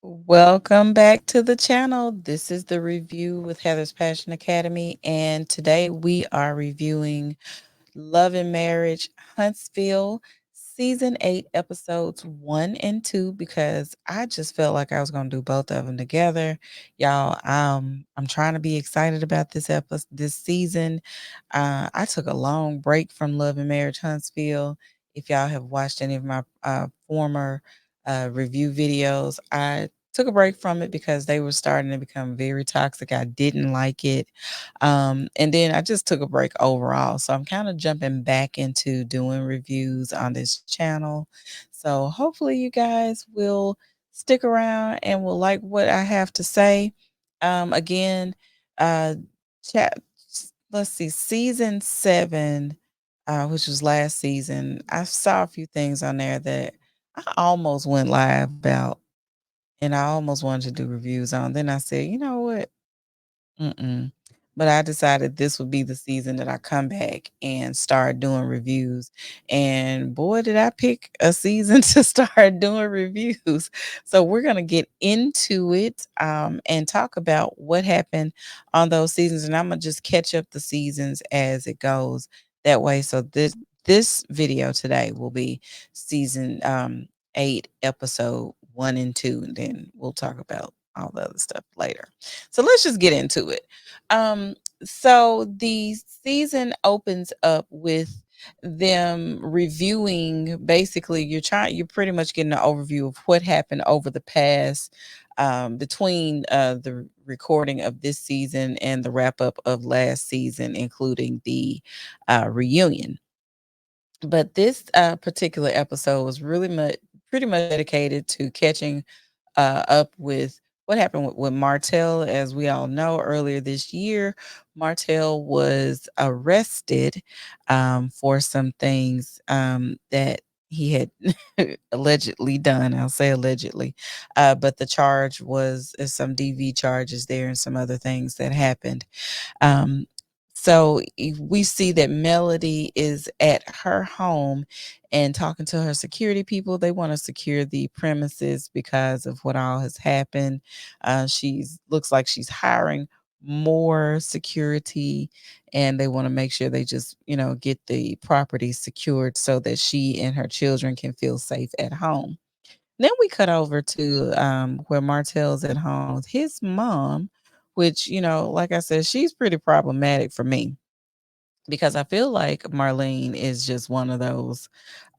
Welcome back to the channel. This is the review with Heather's Passion Academy, and today we are reviewing Love and Marriage Huntsville, season 8, episodes 1 and 2, because I just felt like I was going to do both of them together. Y'all, I'm trying to be excited about this season. I took a long break from Love and Marriage Huntsville. If y'all have watched any of my former review videos, I took a break from it because they were starting to become very toxic. I didn't like it. And then I just took a break overall. So I'm kind of jumping back into doing reviews on this channel. So hopefully you guys will stick around and will like what I have to say. Again, uh, chat, let's see, season 7, which was last season, I saw a few things on there that I almost went live about and I almost wanted to do reviews on. Then I said, you know what? Mm-mm. But I decided this would be the season that I come back and start doing reviews. And boy, did I pick a season to start doing reviews. So we're going to get into it and talk about what happened on those seasons. And I'm going to just catch up the seasons as it goes that way. So this video today will be season 8, episode 1 and 2. And then we'll talk about all the other stuff later. So let's just get into it. Um, so the season opens up with them reviewing. Basically, you're pretty much getting an overview of what happened over the past, between the recording of this season and the wrap up of last season, including the reunion. But this particular episode was pretty much dedicated to catching up with what happened with Martell. As we all know, earlier this year, Martell was arrested for some things that he had allegedly done. I'll say allegedly, but the charge was some DV charges there and some other things that happened. um, so we see that Melody is at her home and talking to her security people. They want to secure the premises because of what all has happened. She's looks like she's hiring more security, and they want to make sure they just get the property secured so that she and her children can feel safe at home. Then we cut over to where Martell's at home with his mom, which, like I said, she's pretty problematic for me because I feel like Marlene is just one of those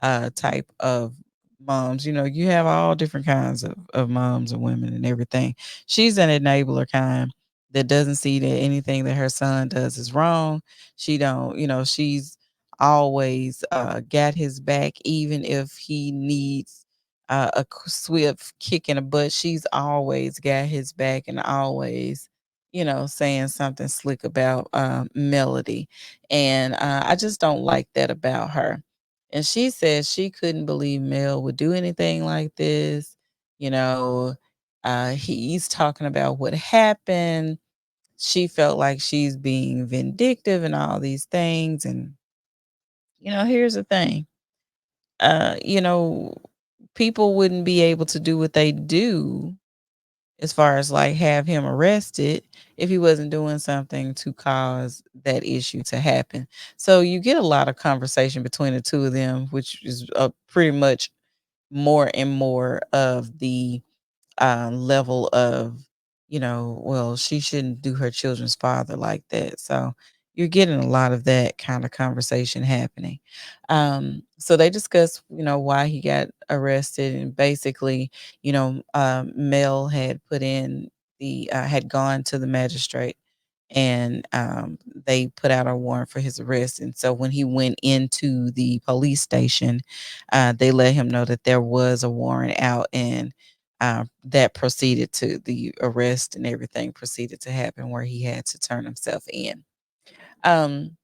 type of moms. You have all different kinds of moms and women and everything. She's an enabler kind that doesn't see that anything that her son does is wrong. She don't, she's always got his back, even if he needs swift kick in the butt. She's always got his back and always, saying something slick about Melody. And I just don't like that about her. And she said she couldn't believe Mel would do anything like this. You know, he's talking about what happened. She felt like she's being vindictive and all these things. And, here's the thing. Uh, you know, People wouldn't be able to do what they do as far as like have him arrested if he wasn't doing something to cause that issue to happen. So you get a lot of conversation between the two of them, which is pretty much more and more of the level of, well, she shouldn't do her children's father like that. So you're getting a lot of that kind of conversation happening. So they discuss, why he got arrested, and basically, Mel had put in had gone to the magistrate, and they put out a warrant for his arrest. And so when he went into the police station, they let him know that there was a warrant out, and that proceeded to the arrest and everything proceeded to happen where he had to turn himself in. Um,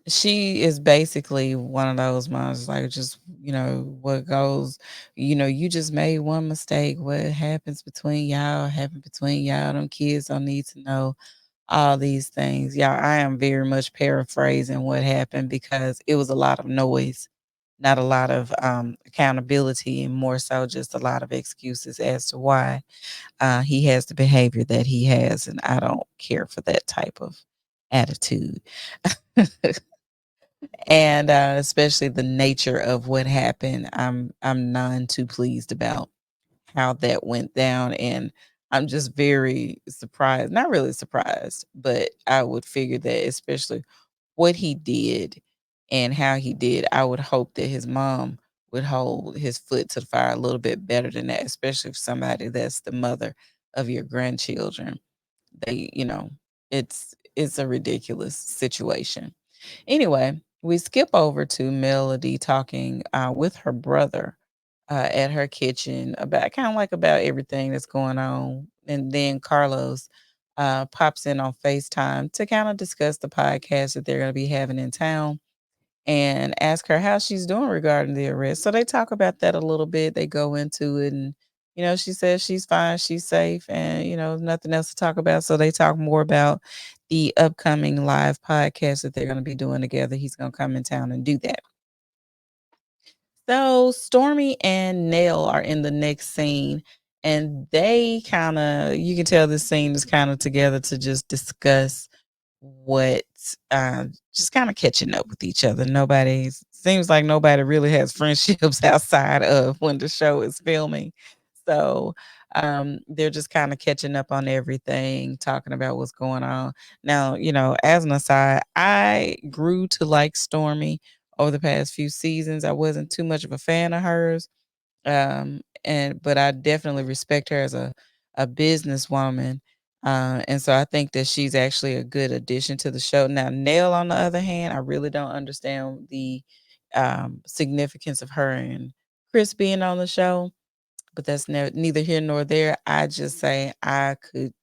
she is basically one of those moms, like, just, what goes, you just made one mistake. What happens between y'all happened between y'all. Them kids don't need to know all these things. Y'all, I am very much paraphrasing what happened because it was a lot of noise not a lot of accountability, and more so just a lot of excuses as to why he has the behavior that he has. And I don't care for that type of attitude. And especially the nature of what happened. I'm none too pleased about how that went down, and I'm just very surprised. Not really surprised, but I would figure that, especially what he did and how he did, I would hope that his mom would hold his foot to the fire a little bit better than that, especially if somebody that's the mother of your grandchildren. They, it's a ridiculous situation. Anyway, we skip over to Melody talking with her brother at her kitchen about kind of like about everything that's going on. And then Carlos pops in on FaceTime to kind of discuss the podcast that they're going to be having in town and ask her how she's doing regarding the arrest. So they talk about that a little bit. They go into it, and she says she's fine, she's safe, and nothing else to talk about. So they talk more about the upcoming live podcast that they're going to be doing together. He's going to come in town and do that. So Stormy and Nell are in the next scene, and they kind of, you can tell this scene is kind of together to just discuss what just kind of catching up with each other. Nobody seems like nobody really has friendships outside of when the show is filming. So they're just kind of catching up on everything, talking about what's going on. Now, as an aside, I grew to like Stormy over the past few seasons. I wasn't too much of a fan of hers. But I definitely respect her as a businesswoman. And so I think that she's actually a good addition to the show. Now, Nell, on the other hand, I really don't understand the significance of her and Chris being on the show, but that's neither here nor there. I just say I could,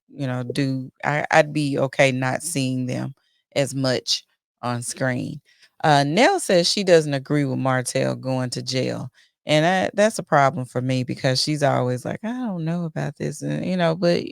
I'd be okay not seeing them as much on screen. Nell says she doesn't agree with Martell going to jail. And that's a problem for me because she's always like, I don't know about this. And, but,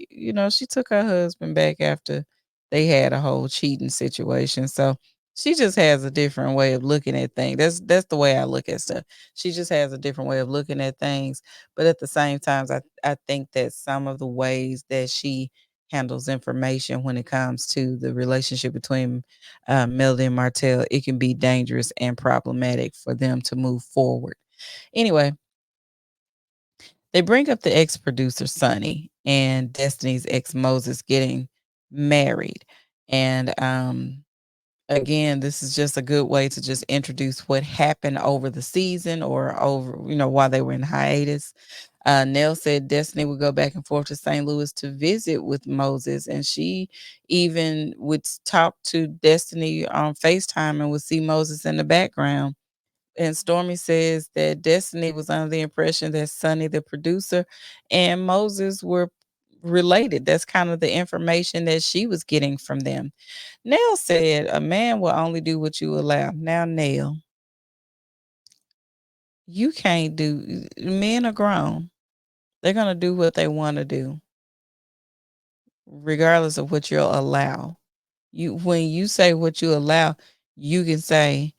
she took her husband back after they had a whole cheating situation. So she just has a different way of looking at things. That's the way I look at stuff. She just has a different way of looking at things, but at the same time, I think that some of the ways that she handles information when it comes to the relationship between Melody and Martell, it can be dangerous and problematic for them to move forward. Anyway, they bring up the ex producer Sonny and Destiny's ex Moses getting married. And again, this is just a good way to just introduce what happened over the season or over, while they were in hiatus. Nell said Destiny would go back and forth to St. Louis to visit with Moses, and she even would talk to Destiny on FaceTime and would see Moses in the background. And Stormy says that Destiny was under the impression that Sonny, the producer, and Moses were related. That's kind of the information that she was getting from them. Nell said, a man will only do what you allow. Now, Nell, you can't do, men are grown. They're going to do what they want to do, regardless of what you'll allow. When you say what you allow, you can say,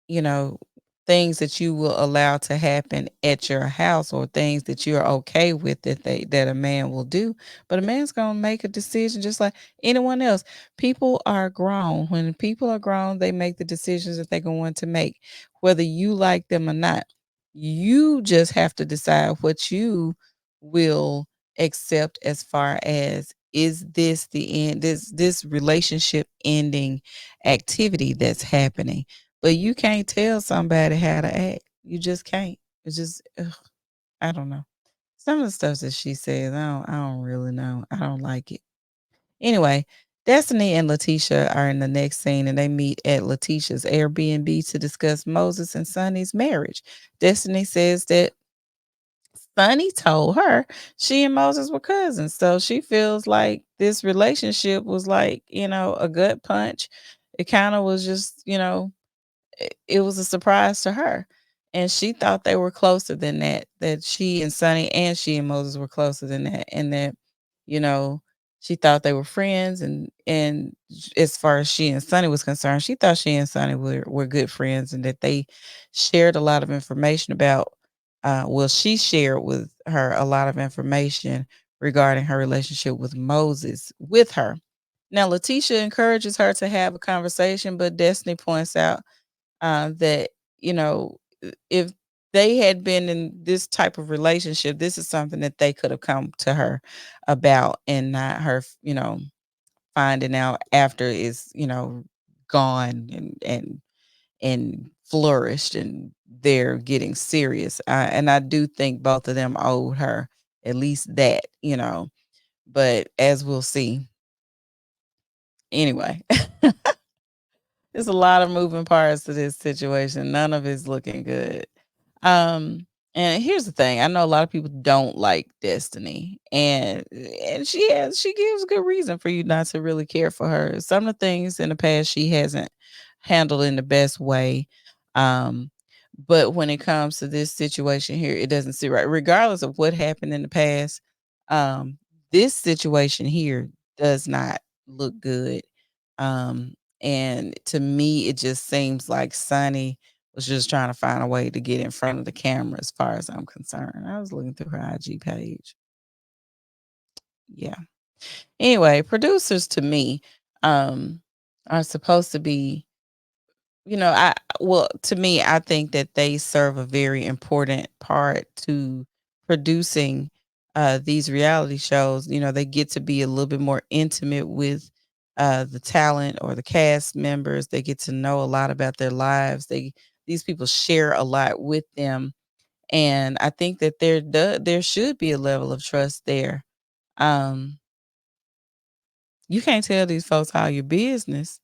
you know, things that you will allow to happen at your house or things that you're okay with that a man will do. But a man's gonna make a decision just like anyone else. People are grown. When people are grown, they make the decisions that they're going to make, whether you like them or not. You just have to decide what you will accept as far as is this the end, this relationship ending activity that's happening, but you can't tell somebody how to act. You just can't. It's just, I don't know. Some of the stuff that she says, I don't really know. I don't like it. Anyway, Destiny and Letitia are in the next scene and they meet at Letitia's Airbnb to discuss Moses and Sonny's marriage. Destiny says that Sonny told her she and Moses were cousins. So she feels like this relationship was like, a gut punch. It kind of was just, it was a surprise to her. And she thought they were closer than that she and Sonny and she and Moses were closer than that. And that, you know, She thought they were friends, and as far as she and Sonny was concerned, she thought she and Sonny were good friends and that they shared a lot of information about well, she shared with her a lot of information regarding her relationship with Moses with her. Now, Letitia encourages her to have a conversation, but Destiny points out that, you know, if they had been in this type of relationship, this is something that they could have come to her about and not her, finding out after it's, gone and flourished and they're getting serious. And I do think both of them owed her at least that. But as we'll see, anyway, there's a lot of moving parts to this situation. None of it's looking good. Um, and here's the thing, I know a lot of people don't like Destiny, and she gives good reason for you not to really care for her. Some of the things in the past she hasn't handled in the best way. Um, but when it comes to this situation here, it doesn't sit right. Regardless of what happened in the past, um, this situation here does not look good. And to me, it just seems like Sonny was just trying to find a way to get in front of the camera as far as I'm concerned. I was looking through her IG page. Yeah. Anyway, producers to me are supposed to be, I well, to me, I think that they serve a very important part to producing these reality shows. They get to be a little bit more intimate with the talent or the cast members. They get to know a lot about their lives. These people share a lot with them, and I think that there should be a level of trust there. Um, you can't tell these folks all your business.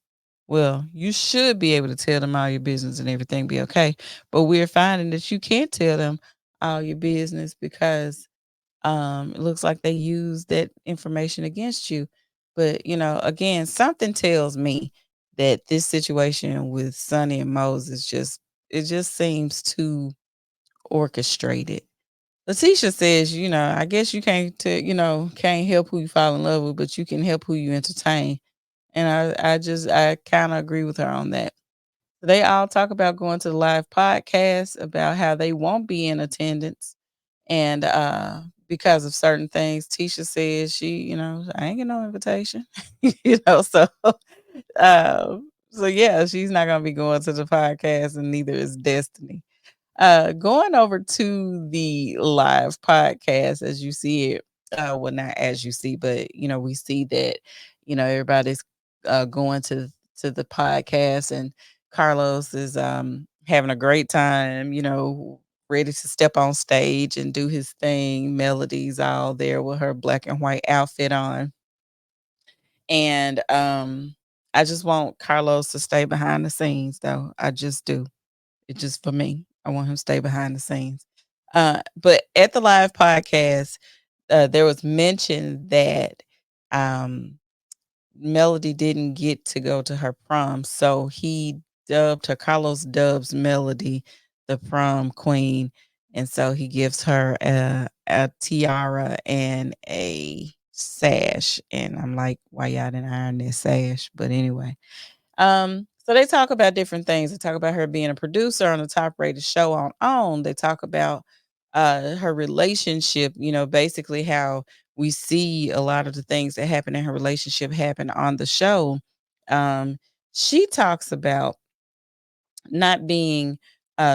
Well, you should be able to tell them all your business and everything be okay. But we're finding that you can't tell them all your business because it looks like they use that information against you. But again, something tells me that this situation with Sonny and Moses just seems too orchestrated. Letitia says, I guess you can't help who you fall in love with, but you can help who you entertain. And I kind of agree with her on that. They all talk about going to the live podcast about how they won't be in attendance. And because of certain things, Tisha says I ain't get no invitation. So yeah, she's not gonna be going to the podcast, and neither is Destiny. Going over to the live podcast as you see it, well, not as you see, but we see that everybody's going to the podcast, and Carlos is having a great time, ready to step on stage and do his thing. Melody's all there with her black and white outfit on. And I just want Carlos to stay behind the scenes though. I just do. It's just for me. I want him to stay behind the scenes. But at the live podcast, there was mention that Melody didn't get to go to her prom, so he dubbed her. Carlos dubs Melody the prom queen, and so he gives her a tiara and a sash. And I'm like, why y'all didn't iron that sash? But anyway, so they talk about different things. They talk about her being a producer on a top rated show on OWN. They talk about her relationship, basically how we see a lot of the things that happen in her relationship happen on the show. Um, she talks about not being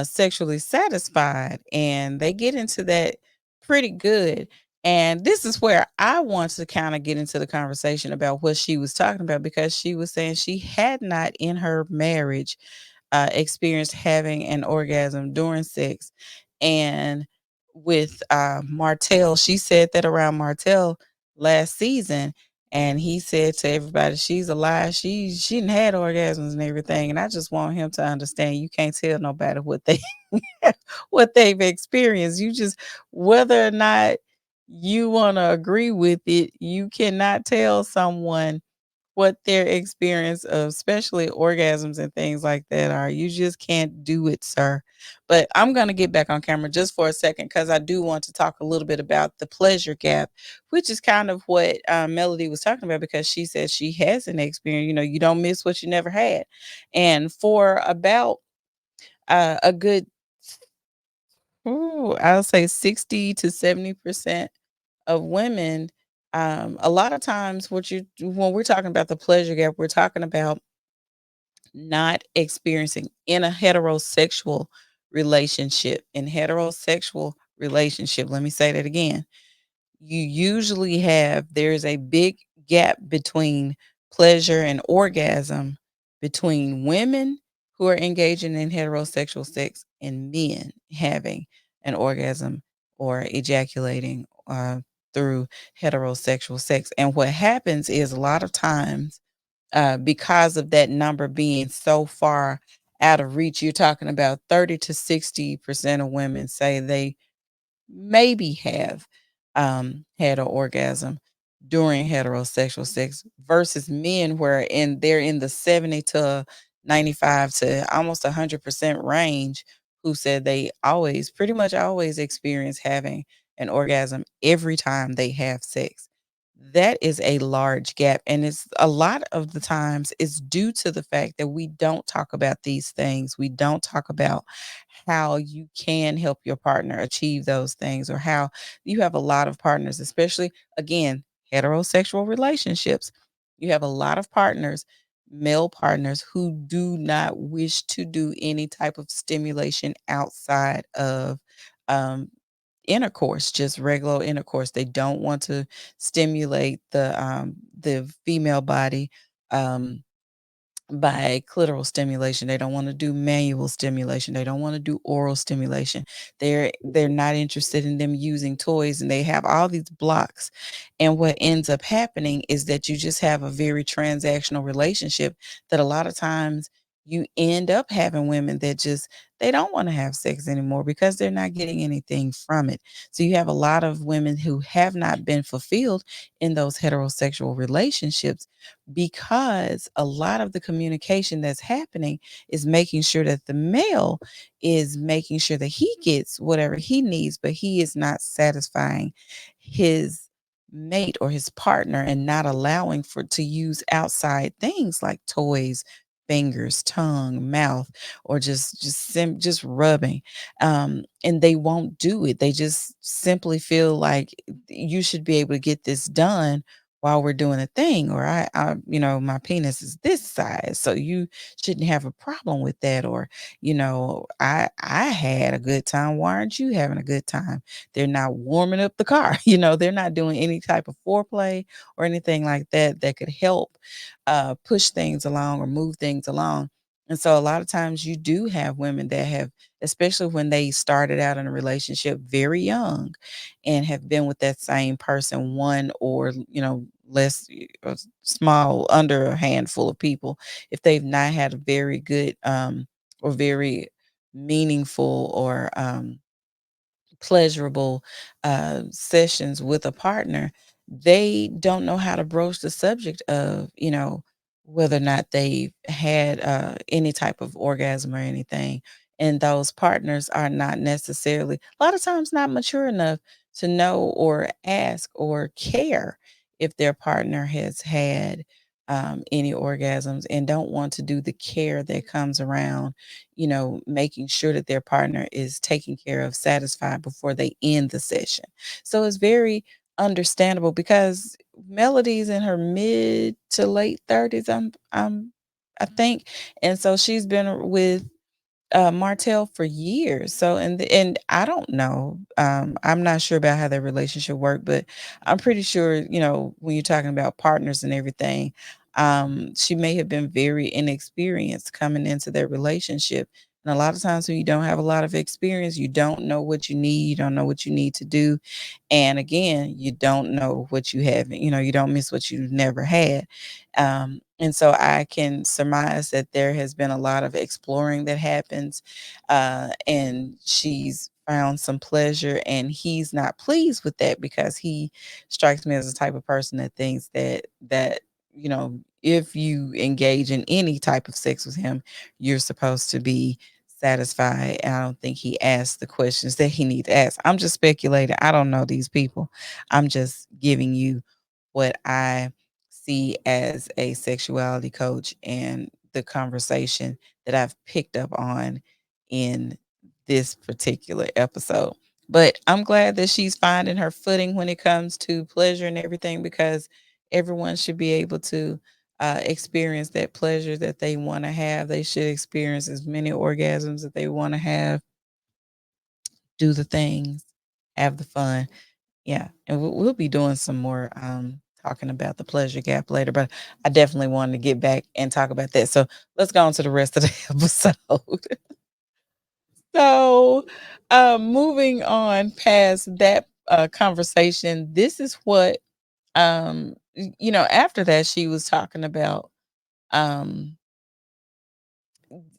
sexually satisfied, and they get into that pretty good. And this is where I want to kind of get into the conversation about what she was talking about, because she was saying she had not in her marriage experienced having an orgasm during sex. And with Martell, she said that around Martell last season, and he said to everybody, "She's a lie. She didn't had orgasms and everything." And I just want him to understand you can't tell nobody what they what they've experienced. You just whether or not you want to agree with it, you cannot tell someone what their experience of especially orgasms and things like that are. You just can't do it, sir. But I'm going to get back on camera just for a second because I do want to talk a little bit about the pleasure gap, which is kind of what Melody was talking about because she said she has an experience. You don't miss what you never had. And for about a good, I'll say 60 to 70% of women, a lot of times when we're talking about the pleasure gap, we're talking about not experiencing in a heterosexual relationship. In heterosexual relationship, let me say that again. You usually there's a big gap between pleasure and orgasm between women who are engaging in heterosexual sex and men having an orgasm or ejaculating through heterosexual sex. And what happens is a lot of times, because of that number being so far out of reach, you're talking about 30 to 60% of women say they maybe have had an orgasm during heterosexual sex versus men where they're in the 70 to 95 to almost 100% range who said they always pretty much always experience having an orgasm every time they have sex. That is a large gap, and it's a lot of the times it's due to the fact that we don't talk about these things. We don't talk about how you can help your partner achieve those things, or how you have a lot of partners, especially again, heterosexual relationships. You have a lot of partners, male partners, who do not wish to do any type of stimulation outside of um, intercourse, just regular intercourse. They don't want to stimulate the female body um by clitoral stimulation. They don't want to do manual stimulation. They don't want to do oral stimulation. They're not interested in them using toys, and they have all these blocks. And what ends up happening is that you just have a very transactional relationship that a lot of times you end up having women that just they don't want to have sex anymore because they're not getting anything from it. So you have a lot of women who have not been fulfilled in those heterosexual relationships because a lot of the communication that's happening is making sure that the male is making sure that he gets whatever he needs, but he is not satisfying his mate or his partner and not allowing for to use outside things like toys, fingers, tongue, mouth, or just rubbing. And they won't do it. They just simply feel like you should be able to get this done while we're doing a thing, or my penis is this size, so you shouldn't have a problem with that, or I had a good time, why aren't you having a good time? They're not warming up the car. They're not doing any type of foreplay or anything like that that could help push things along or move things along. And so a lot of times you do have women that have, especially when they started out in a relationship very young and have been with that same person one or less small under a handful of people, if they've not had a very good or very meaningful or pleasurable sessions with a partner, they don't know how to broach the subject of, whether or not they've had any type of orgasm or anything. And those partners are not necessarily, a lot of times, not mature enough to know or ask or care if their partner has had any orgasms, and don't want to do the care that comes around making sure that their partner is taken care of, satisfied before they end the session. So it's very understandable because Melody's in her mid to late 30s, I think. And so she's been with Martell for years. So and I don't know. I'm not sure about how their relationship worked, but I'm pretty sure, when you're talking about partners and everything, she may have been very inexperienced coming into their relationship. And a lot of times when you don't have a lot of experience, you don't know what you need, you don't know what you need to do. And again, you don't know what you haven't, you don't miss what you never had. And so I can surmise that there has been a lot of exploring that happens, and she's found some pleasure, and he's not pleased with that because he strikes me as the type of person that thinks that if you engage in any type of sex with him, you're supposed to be satisfied. And I don't think he asked the questions that he need to ask. I'm just speculating. I don't know these people. I'm just giving you what I see as a sexuality coach and the conversation that I've picked up on in this particular episode. But I'm glad that she's finding her footing when it comes to pleasure and everything, because everyone should be able to experience that pleasure that they want to have. They should experience as many orgasms that they want to have, do the things, have the fun. Yeah, and we'll be doing some more talking about the pleasure gap later, but I definitely wanted to get back and talk about that. So let's go on to the rest of the episode. So, moving on past that conversation, this is what after that she was talking about um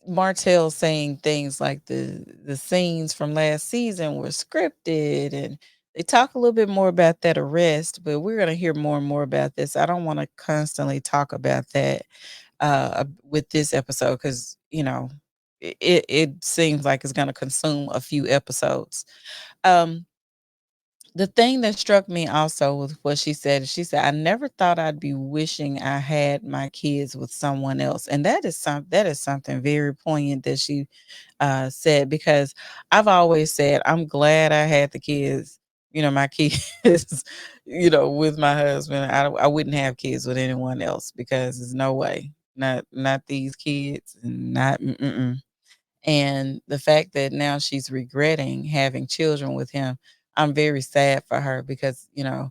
Martell saying things like the scenes from last season were scripted, and they talk a little bit more about that arrest, but we're going to hear more and more about this. I don't want to constantly talk about that with this episode, because it seems like it's going to consume a few episodes. Um the thing that struck me also with what she said, "I never thought I'd be wishing I had my kids with someone else." And that is something very poignant that she said, because I've always said, I'm glad I had the kids, my kids, with my husband. I wouldn't have kids with anyone else, because there's no way. Not these kids, and not mm-mm. And the fact that now she's regretting having children with him, I'm very sad for her, because, I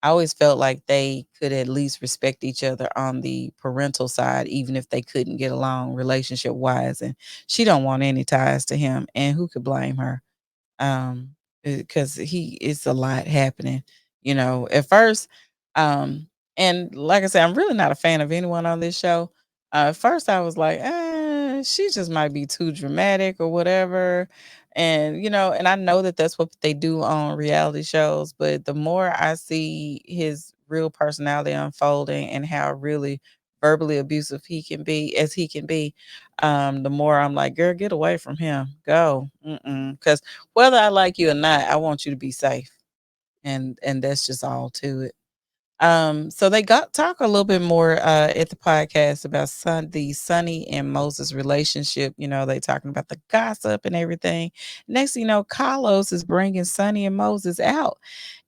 always felt like they could at least respect each other on the parental side, even if they couldn't get along relationship wise. And she don't want any ties to him. And who could blame her? um because he it's a lot happening, at first. And like I said, I'm really not a fan of anyone on this show. At first I was like, she just might be too dramatic or whatever. And and I know that that's what they do on reality shows, but the more I see his real personality unfolding and how really verbally abusive he can be, the more I'm like, girl, get away from him, go. Because whether I like you or not, I want you to be safe. And that's just all to it. So they got talk a little bit more at the podcast about the Sonny and Moses relationship. They talking about the gossip and everything. Next thing you know, Carlos is bringing Sonny and Moses out,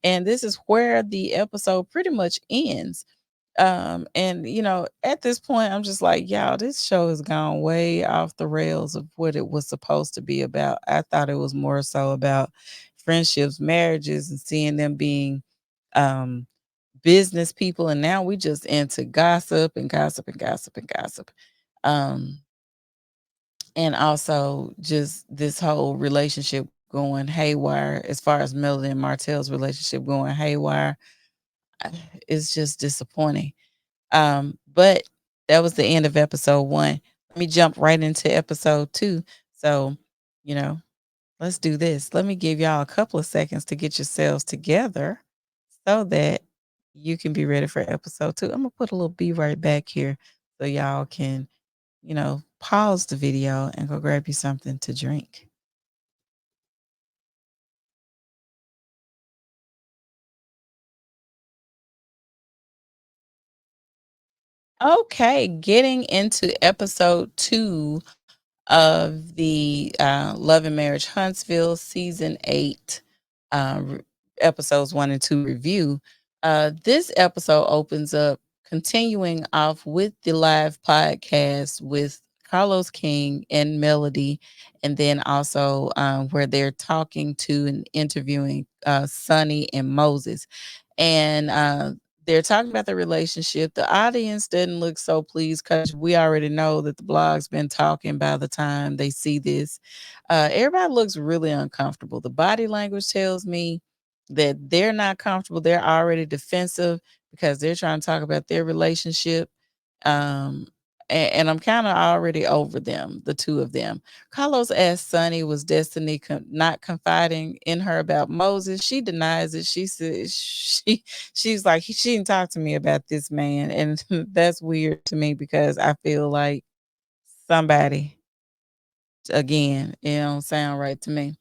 and this is where the episode pretty much ends. And at this point, I'm just like, y'all, this show has gone way off the rails of what it was supposed to be about. I thought it was more so about friendships, marriages, and seeing them being um business people, and now we just into gossip and gossip and gossip and gossip. Um and also just this whole relationship going haywire, as far as Melody and Martell's relationship going haywire. It's just disappointing. But that was the end of episode 1. Let me jump right into episode 2. So, you know, let's do this. Let me give y'all a couple of seconds to get yourselves together so that you can be ready for episode 2. I'm gonna put a little B right back here so y'all can, pause the video and go grab you something to drink. Okay, getting into episode 2 of the Love and Marriage Huntsville season 8, episodes 1 and 2 review. This episode opens up continuing off with the live podcast with Carlos King and Melody, and then also where they're talking to and interviewing Sonny and Moses. And they're talking about the relationship. The audience didn't look so pleased, because we already know that the blog's been talking by the time they see this. Everybody looks really uncomfortable. The body language tells me that they're not comfortable. They're already defensive because they're trying to talk about their relationship. Um, and I'm kind of already over them, the two of them. Carlos asked Sonny, was Destiny not confiding in her about Moses. She denies it. She says she's like, she didn't talk to me about this man. And that's weird to me, because I feel like somebody Again, it don't sound right to me.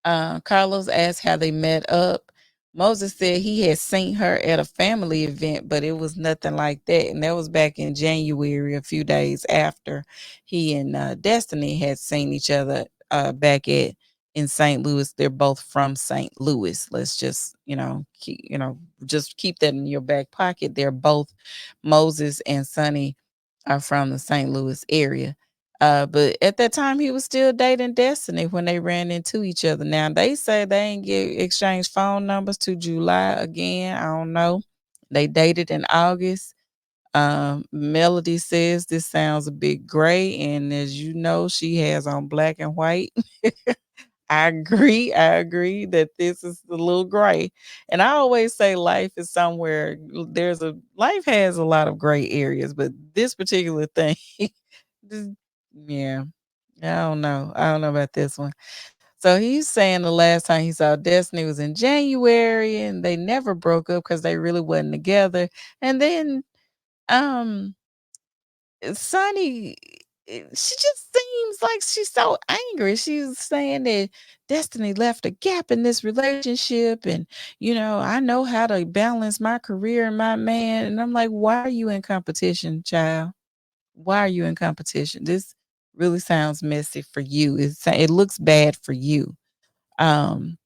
Carlos asked how they met up. Moses said he had seen her at a family event, but it was nothing like that. And that was back in January, a few days after he and Destiny had seen each other back at in St. Louis. They're both from St. Louis. Let's just, just keep that in your back pocket. They're both Moses and Sonny are from the St. Louis area. But at that time, he was still dating Destiny when they ran into each other. Now they say they ain't get exchanged phone numbers to July again. I don't know. They dated in August. Melody says this sounds a bit gray, and as you know, she has on black and white. I agree. I agree that this is a little gray. And I always say life is somewhere there's a life has a lot of gray areas, but this particular thing, this- yeah, I don't know. I don't know about this one. So he's saying the last time he saw Destiny was in January and they never broke up because they really wasn't together. And then um Sonny, she just seems like she's so angry. She's saying that Destiny left a gap in this relationship, and I know how to balance my career and my man. And I'm like, why are you in competition, child? Why are you in competition? This really sounds messy for you. It looks bad for you. Um,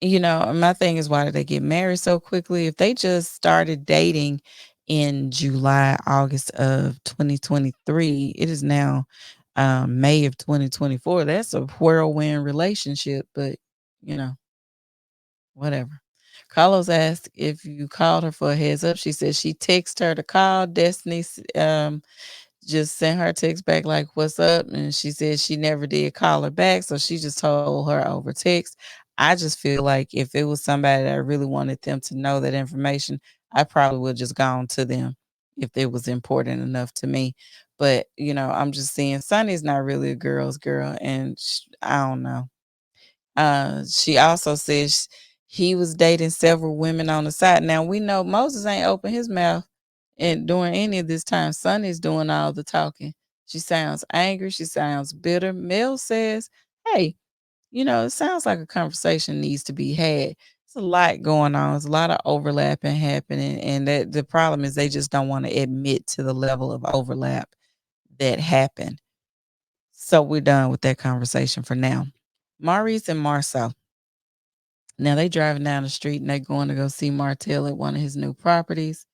my thing is, why did they get married so quickly? If they just started dating in July, August of 2023, it is now May of 2024. That's a whirlwind relationship, but you know, whatever. Carlos asked if you called her for a heads up. She said she texted her to call. Destiny just sent her text back like, "What's up?" And she said she never did call her back, so she just told her over text. I just feel like if it was somebody that I really wanted them to know that information, I probably would just gone to them if it was important enough to me. But I'm just saying, Sunny's not really a girl's girl, and I don't know. She also says he was dating several women on the side. Now we know Moses ain't opened his mouth and during any of this time. Sonny's doing all the talking. She sounds angry. She sounds bitter. Mel says, "Hey, it sounds like a conversation needs to be had. It's a lot going on. There's a lot of overlapping happening, and that the problem is they just don't want to admit to the level of overlap that happened. So we're done with that conversation for now." Maurice and Marcel. Now they driving down the street and they going to go see Martell at one of his new properties.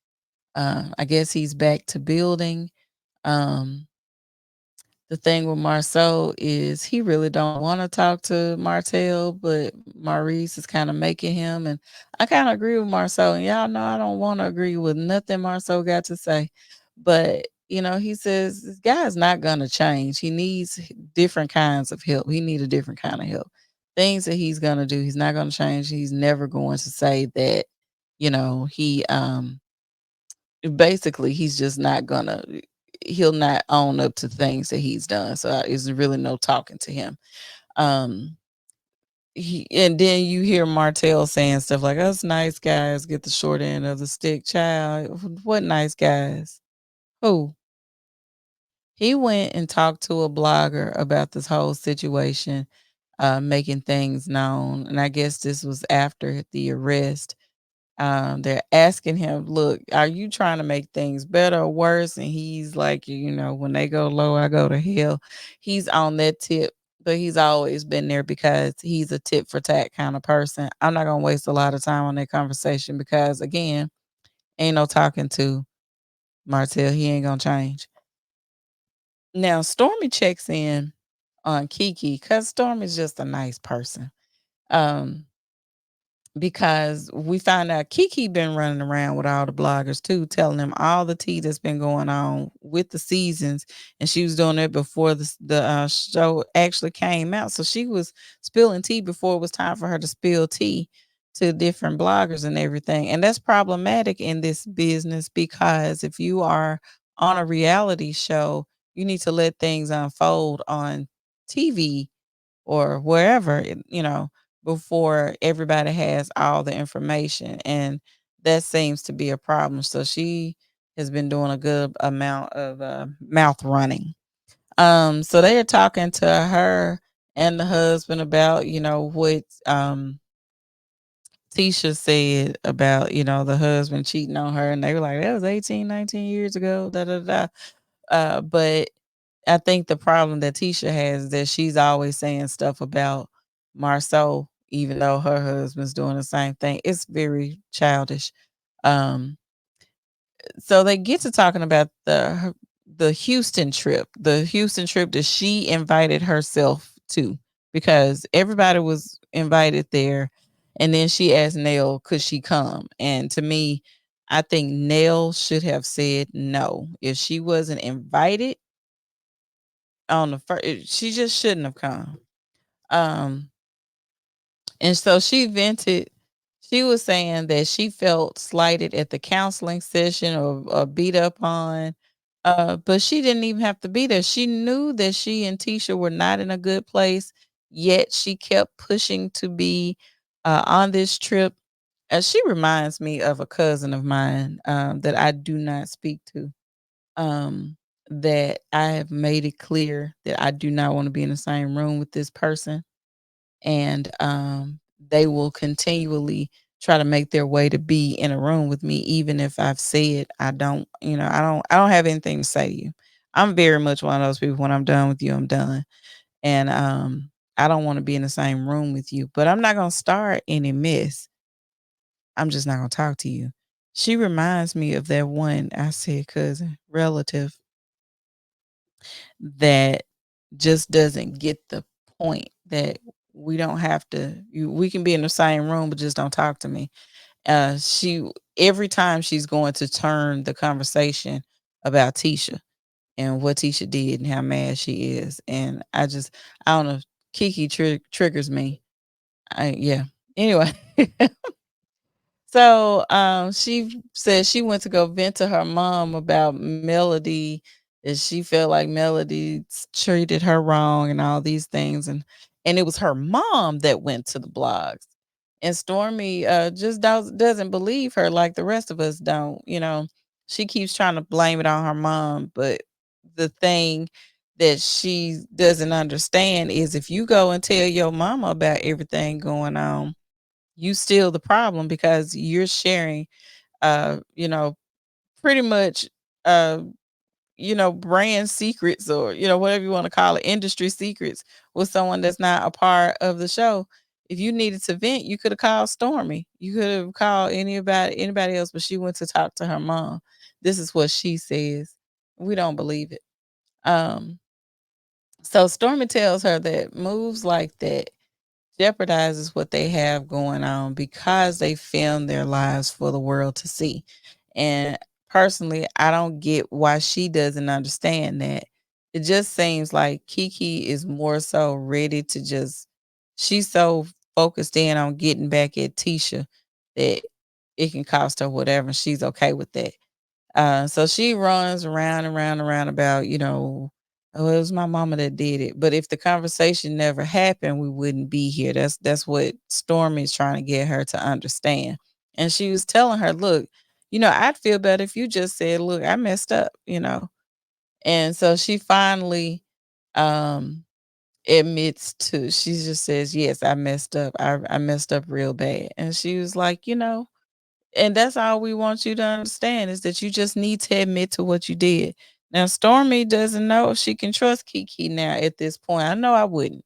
I guess he's back to building. Um, the thing with Marceau is he really don't want to talk to Martell, but Maurice is kind of making him. And I kind of agree with Marceau. And y'all know I don't want to agree with nothing Marceau got to say. But, he says this guy's not going to change. He needs different kinds of help. He needs a different kind of help. Things that he's going to do, he's not going to change. He's never going to say that, he basically he's just not gonna he'll not own up to things that he's done. So it's really no talking to him. Um and then you hear Martell saying stuff like, "Us nice guys get the short end of the stick." Child, what nice guys? Who? He went and talked to a blogger about this whole situation, making things known. And I guess this was after the arrest. They're asking him, "Look, are you trying to make things better or worse?" And he's like, "When they go low, I go to hell." He's on that tip, but he's always been there because he's a tit for tat kind of person. I'm not gonna waste a lot of time on that conversation because again, ain't no talking to Martell. He ain't gonna change. Now Stormy checks in on Kiki because Stormy's just a nice person. Um, because we found out Kiki been running around with all the bloggers too, telling them all the tea that's been going on with the seasons, and she was doing it before the show actually came out. So she was spilling tea before it was time for her to spill tea to different bloggers and everything. And that's problematic in this business because if you are on a reality show, you need to let things unfold on TV or wherever, before everybody has all the information. And that seems to be a problem. So she has been doing a good amount of mouth running. So they are talking to her and the husband about, what Tisha said about, the husband cheating on her, and they were like, that was 18, 19 years ago, da da da. But I think the problem that Tisha has is that she's always saying stuff about Marceau, even though her husband's doing the same thing. It's very childish. Um, so they get to talking about the Houston trip that she invited herself to, because everybody was invited there, and then she asked Nell, could she come? And to me, I think Nell should have said no. If she wasn't invited on the first, she just shouldn't have come. Um, and so she vented. She was saying that she felt slighted at the counseling session, or beat up on. But she didn't even have to be there. She knew that she and Tisha were not in a good place, yet she kept pushing to be on this trip. She reminds me of a cousin of mine, that I do not speak to. Um, that I have made it clear that I do not want to be in the same room with this person, and they will continually try to make their way to be in a room with me, even if I've said I don't. I don't have anything to say to you. I'm very much one of those people. When I'm done with you, I'm done, and I don't want to be in the same room with you. But I'm not gonna start any mess. I'm just not gonna talk to you. She reminds me of that one I said cousin relative that just doesn't get the point that we don't have to we can be in the same room, but just don't talk to me. She Every time she's going to turn the conversation about Tisha and what Tisha did and how mad she is. And I don't know, Kiki triggers me. Yeah. Anyway, so, she said she went to go vent to her mom about Melody, that she felt like Melody treated her wrong and all these things, and it was her mom that went to the blogs. And Stormy, just doesn't believe her like the rest of us don't. She keeps trying to blame it on her mom, but the thing that she doesn't understand is, if you go and tell your mama about everything going on, you still the problem, because you're sharing, you know, pretty much, uh, brand secrets, or, whatever you want to call it, industry secrets, with someone that's not a part of the show. If you needed to vent, you could have called Stormy. You could have called anybody else, but she went to talk to her mom. This is what she says. We don't believe it. Um, so Stormy tells her that moves like that jeopardizes what they have going on, because they film their lives for the world to see. And personally, I don't get why she doesn't understand that. It just seems like Kiki is more so ready to just, she's so focused in on getting back at Tisha that it can cost her whatever, and she's okay with that. So she runs around and round and round about, oh, it was my mama that did it. But if the conversation never happened, we wouldn't be here. That's what Stormy is trying to get her to understand. And she was telling her, look, I'd feel better if you just said, look, I messed up. And so she finally um admits to, she just says, yes, I messed up. I messed up real bad. And she was like, and that's all we want you to understand, is that you just need to admit to what you did. Now, Stormy doesn't know if she can trust Kiki now at this point. I know I wouldn't.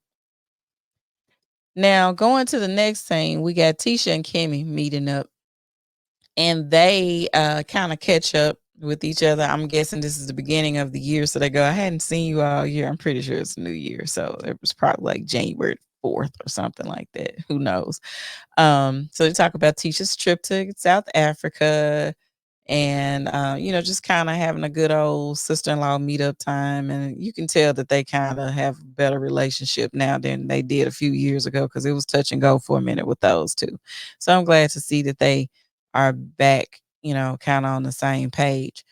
Now, going to the next scene, we got Tisha and Kimmy meeting up, and they kind of catch up with each other. I'm guessing this is the beginning of the year. So they go, I hadn't seen you all year. I'm pretty sure it's New Year. So it was probably like January 4th or something like that. Who knows? So they talk about Tisha's trip to South Africa, and just kind of having a good old sister-in-law meetup time. And you can tell that they kind of have a better relationship now than they did a few years ago, because it was touch and go for a minute with those two. So I'm glad to see that they are back, kind of on the same page.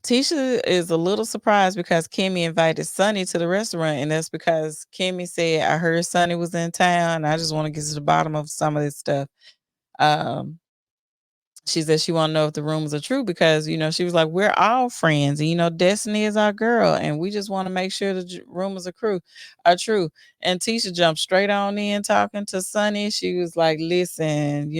Tisha is a little surprised because Kimmy invited Sonny to the restaurant, and that's because Kimmy said, I heard Sonny was in town. I just want to get to the bottom of some of this stuff. Um, She said she want to know if the rumors are true because she was like, we're all friends, and Destiny is our girl, and we just want to make sure the rumors are true. And Tisha jumped straight on in talking to Sunny. She was like, listen,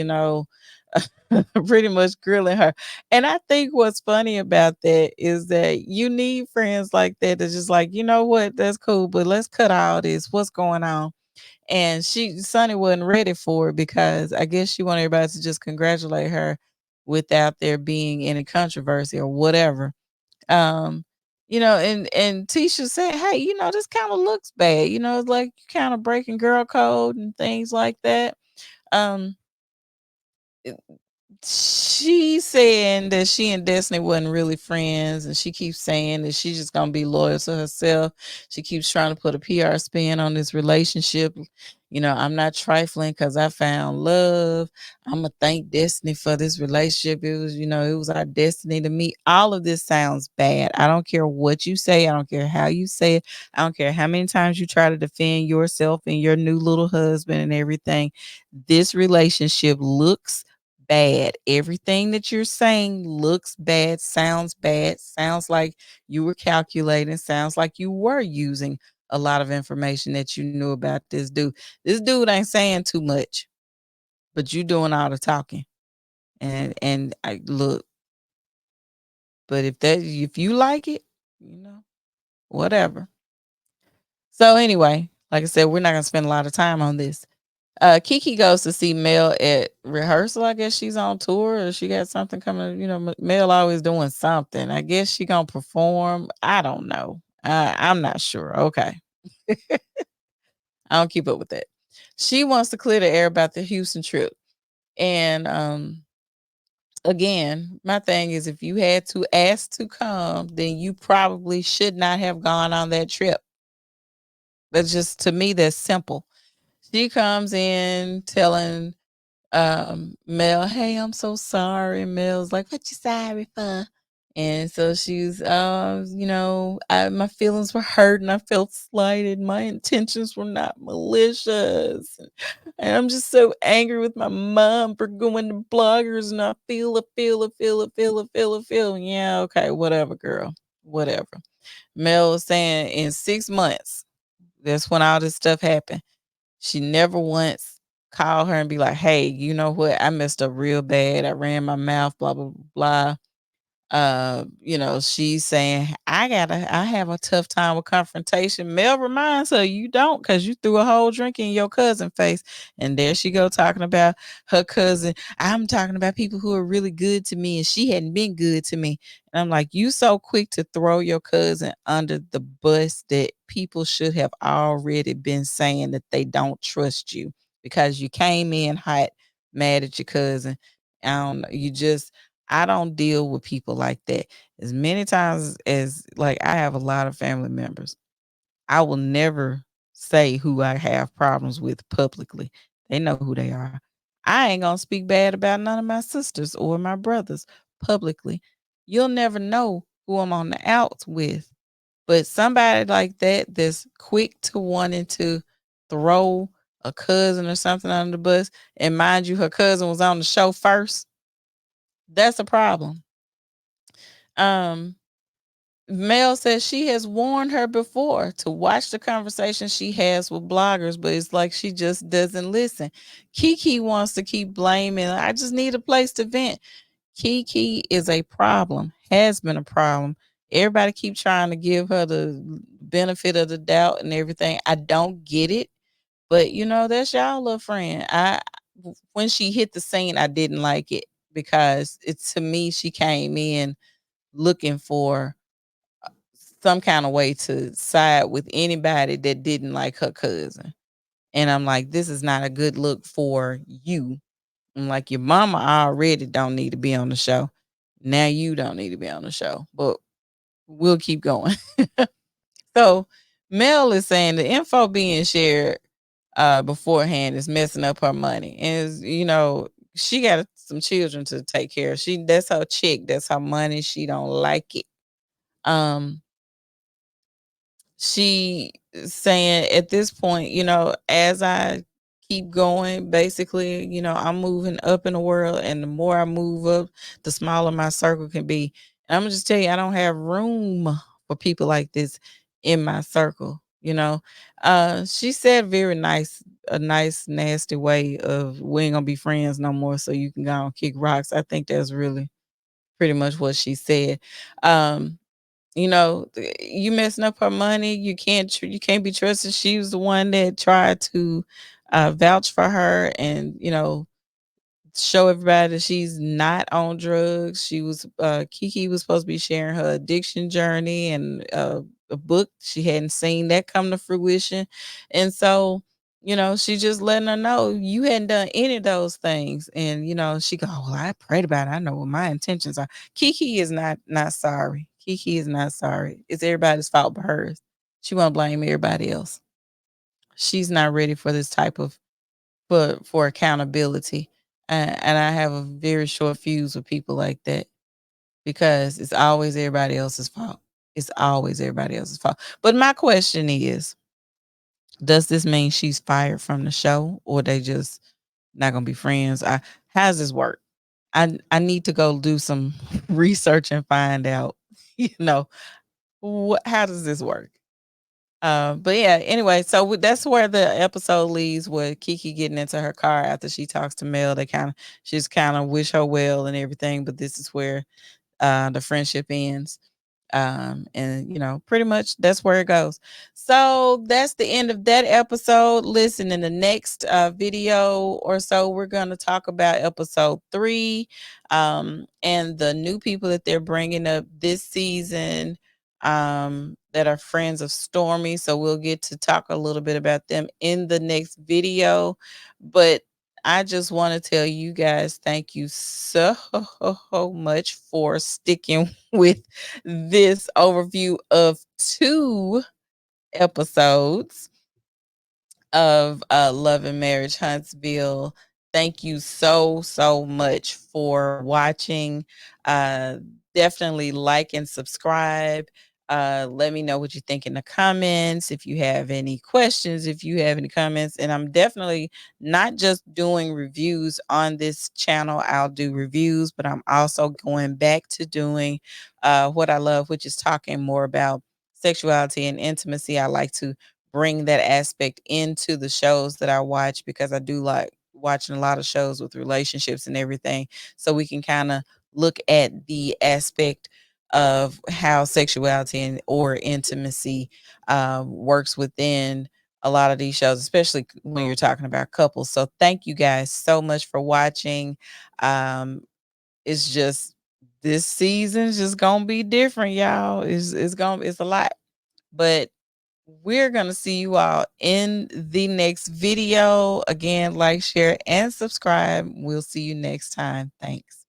pretty much grilling her. And I think what's funny about that is that you need friends like that that's just like, you know what, that's cool, but let's cut all this. What's going on? And Sonny wasn't ready for it because I guess she wanted everybody to just congratulate her without there being any controversy or whatever. And Tisha said, hey, this kind of looks bad. It's like you kind of breaking girl code and things like that. Um, She's saying that she and Destiny wasn't really friends, and she keeps saying that she's just gonna be loyal to herself. She keeps trying to put a PR spin on this relationship. I'm not trifling because I found love. I'm gonna thank Destiny for this relationship. It was our destiny to meet. All of this sounds bad. I don't care what you say. I don't care how you say it. I don't care how many times you try to defend yourself and your new little husband and everything. This relationship looks bad. Everything that you're saying looks bad, sounds like you were calculating, sounds like you were using a lot of information that you knew about this dude. This dude ain't saying too much, but you doing all the talking. And I look, but if you like it, whatever. So anyway, like I said, we're not gonna spend a lot of time on this. Kiki goes to see Mel at rehearsal. I guess she's on tour or she got something coming. Mel always doing something. I guess she gonna perform. I don't know. I'm not sure. Okay. I don't keep up with that. She wants to clear the air about the Houston trip. And again, my thing is if you had to ask to come, then you probably should not have gone on that trip. That's just, to me, that's simple. She comes in telling Mel, hey, I'm so sorry. Mel's like, what you sorry for? And so she's my feelings were hurt and I felt slighted. My intentions were not malicious. And I'm just so angry with my mom for going to bloggers, and I feel. Yeah, okay, whatever, girl. Whatever. Mel was saying in 6 months, that's when all this stuff happened. She never once called her and be like, hey, you know what? I messed up real bad. I ran my mouth, blah, blah, blah. She's saying, I have a tough time with confrontation. Mel reminds her, you don't, because you threw a whole drink in your cousin face. And there she go talking about her cousin. I'm talking about people who are really good to me, and she hadn't been good to me. And I'm like, you so quick to throw your cousin under the bus that people should have already been saying that they don't trust you because you came in hot, mad at your cousin. I don't know. I don't deal with people like that. As many times as like I have a lot of family members, I will never say who I have problems with publicly. They know who they are. I ain't gonna speak bad about none of my sisters or my brothers publicly. You'll never know who I'm on the outs with. But somebody like that that's quick to wanting to throw a cousin or something under the bus, and mind you, her cousin was on the show first, that's a problem. Um, Mel says she has warned her before to watch the conversation she has with bloggers, but it's like she just doesn't listen. Kiki wants to keep blaming. I just need a place to vent. Kiki is a problem, has been a problem. Everybody keep trying to give her the benefit of the doubt and everything. I don't get it, but that's y'all little friend. When she hit the scene, I didn't like it because it's, to me, she came in looking for some kind of way to side with anybody that didn't like her cousin. And I'm like, this is not a good look for you. I'm like, your mama already don't need to be on the show. Now you don't need to be on the show. But we'll keep going. So Mel is saying the info being shared beforehand is messing up her money. And she got some children to take care of. That's her chick, that's her money. She don't like it. She saying at this point, as I keep going. Basically, I'm moving up in the world, and the more I move up, the smaller my circle can be. And I'm gonna just tell you, I don't have room for people like this in my circle. She said very nice, a nice nasty way of we ain't gonna be friends no more, so you can go and kick rocks. I think that's really pretty much what she said. Um, you messing up her money. You can't be trusted. She was the one that tried to vouch for her, and show everybody that she's not on drugs. She was Kiki was supposed to be sharing her addiction journey and a book. She hadn't seen that come to fruition. And so, she just letting her know you hadn't done any of those things. And she go, well, I prayed about it. I know what my intentions are. Kiki is not sorry. Kiki is not sorry. It's everybody's fault but hers. She won't blame everybody else. She's not ready for this type of for accountability. And I have a very short fuse with people like that because it's always everybody else's fault. It's always everybody else's fault. But my question is, does this mean she's fired from the show, or they just not gonna be friends? How does this work? I need to go do some research and find out, you know, how does this work? But yeah, anyway, so that's where the episode leaves with Kiki getting into her car after she talks to Mel. She's kind of wish her well and everything, but this is where the friendship ends. And pretty much that's where it goes. So that's the end of that episode. Listen, in the next video or so, we're going to talk about episode 3, and the new people that they're bringing up this season, that are friends of Stormy. So we'll get to talk a little bit about them in the next video. But I just want to tell you guys thank you so much for sticking with this overview of 2 episodes of Love and Marriage Huntsville. Thank you so much for watching. Uh, Definitely like and subscribe. Let me know what you think in the comments. If you have any questions, if you have any comments, and I'm definitely not just doing reviews on this channel. I'll do reviews, but I'm also going back to doing what I love, which is talking more about sexuality and intimacy. I like to bring that aspect into the shows that I watch because I do like watching a lot of shows with relationships and everything. So we can kind of look at the aspect of how sexuality and or intimacy works within a lot of these shows, especially when you're talking about couples. So thank you guys so much for watching. Um, it's just this season's just gonna be different, y'all. It's a lot, but we're going to see you all in the next video. Again, like, share, and subscribe. We'll see you next time. Thanks.